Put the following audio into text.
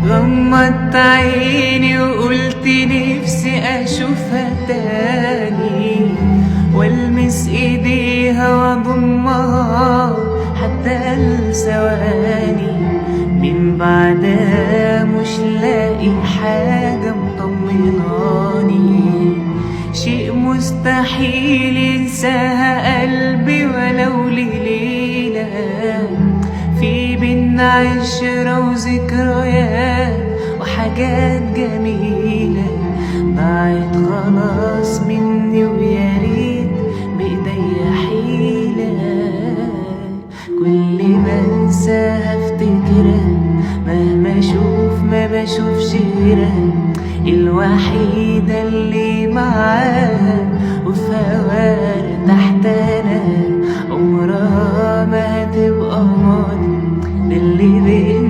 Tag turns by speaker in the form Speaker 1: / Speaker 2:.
Speaker 1: غمضت عيني وقلت نفسي اشوفها تاني، والمس ايديها واضمها حتى لثواني. من بعدها مش لاقي حاجة مطمناني، شيء مستحيل ينساها قلبي ولو لليلة. في بينا عشرة وذكريات وحاجات جميلة ضاعت خلاص مني، ويا ريت بإيديا حيلة. كل ما انساها افتكرها، مهما اشوف ما بشوفش غيرها، الوحيدة اللي معاها وفي هواها ارتحت انا. عمرها ما هتبقى ماضي ده اللي بينا